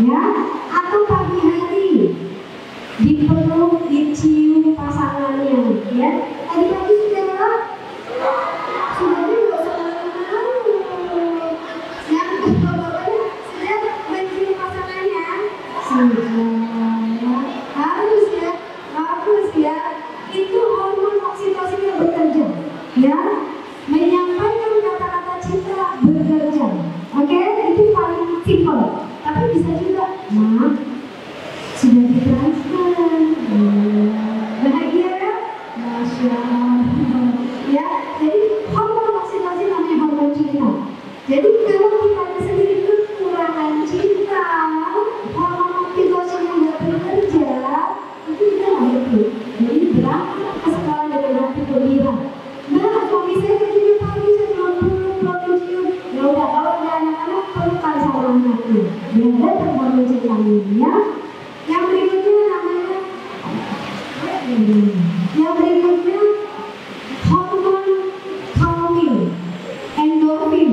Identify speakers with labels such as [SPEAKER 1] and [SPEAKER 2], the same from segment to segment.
[SPEAKER 1] ya, atau pagi hari dipeluk, dicium pasangannya, ya. Tadi pagi sudah juga nggak usah malu-malu. Yang bapaknya sudah mencium pasangannya, sudah, harus ya, bagus ya. Itu hormon oksitosin yang bekerja, ya, menyampaikan kata-kata cinta bekerja. Oke, itu paling simpel. Tapi bisa juga, nah, sudah ditransfer, bahagia ya, masya Allah, ya. Jadi hormon oksitosin namanya hormon cinta. Jadi kalau kita sendiri kekurangan cinta, hormon oksitosin yang nggak bekerja, itu kita nggak ngerti. Jadi berangkat ke sekolah dengan hati gembira. Nah, suami saya kerjanya pagi, saya belum cium. Ya udah, kalau ada anak-anak pelukan sama anaknya, biar ada hormon cintanya, ya. Yang berikutnya namanya, hormon calming, endorfin.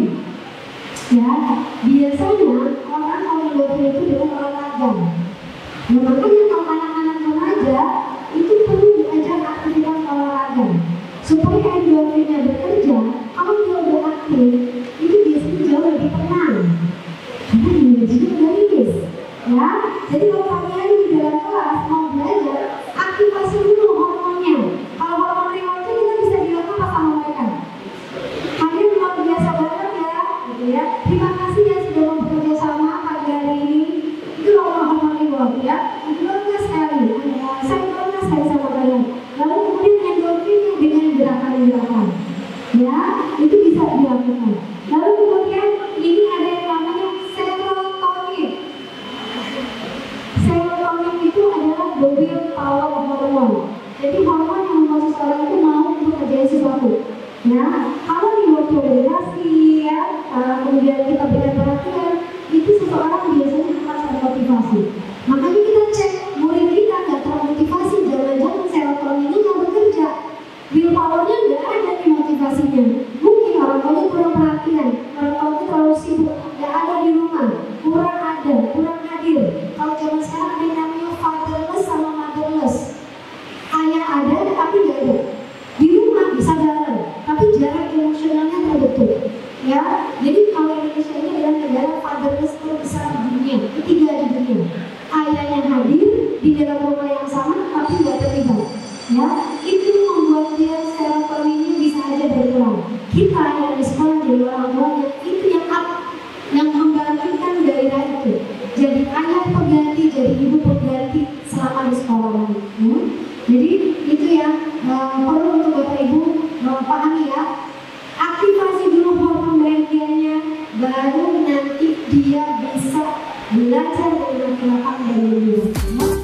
[SPEAKER 1] Ya, biasanya orang kalau endorfin itu dengan olahraga. Nah, makanya kalau anak-anak remaja itu perlu diajar aktivitas olahraga supaya endorfinnya bekerja. Kalau dia udah aktif, itu biasanya jauh lebih tenang. Karena energinya udah rilis, ya. Jadi kalau pagi hari di dalam kelas mau belajar, aktivasi dulu hormonnya. Kalau hormon rewardnya kita bisa dilakukan pas sama mereka. Kalian luar biasa banget ya, gitu ya. Terima kasih ya sudah mau bekerja sama pagi hari ini. Itu hormon reward ya. Itu bangga sekali. Saya bangga sekali sama kalian. Lalu kemudian endorfin dengan gerakan-gerakan, ya, itu bisa dilakukan. Lalu kemudian ini ada yang namanya serotonin. Serotonin itu adalah the will power hormone. Jadi hormon yang membuat seseorang itu mau untuk kerjain sesuatu. Ya, kalau dimotivasi, ya, kemudian kita berikan perhatian, itu seseorang biasanya akan termotivasi. Makanya kita cek murid kita nggak termotivasi, jangan-jangan serotoninnya nggak bekerja, will powernya nggak ada di motivasinya. Mungkin orang tuanya kurang perhatian, orang tuanya terlalu sibuk, nggak ada di rumah, kurang ada, kurang hadir. Kalau zaman sekarang ada yang namanya fatherless sama motherless. Ayah ada tapi nggak ada. Di rumah bisa bareng, tapi jarak emosionalnya terbentuk. Ya, jadi kalau Indonesia ini adalah negara fatherless terbesar di dunia, ketiga di dunia. Ayahnya hadir di dalam rumah yang sama tapi nggak terlibat. Ya, itu membuat dia serotoninnya bisa aja berkurang. Kita yang di sekolah jadi orang tuanya itu yang membangkitkan gairah itu. Jadi ayah pengganti, jadi ibu pengganti selama di sekolah. Ya. Jadi itu yang perlu untuk Bapak Ibu pahami ya. Aktivasi dulu hormon bahagianya, baru nanti dia bisa belajar dengan lapang dan lembut.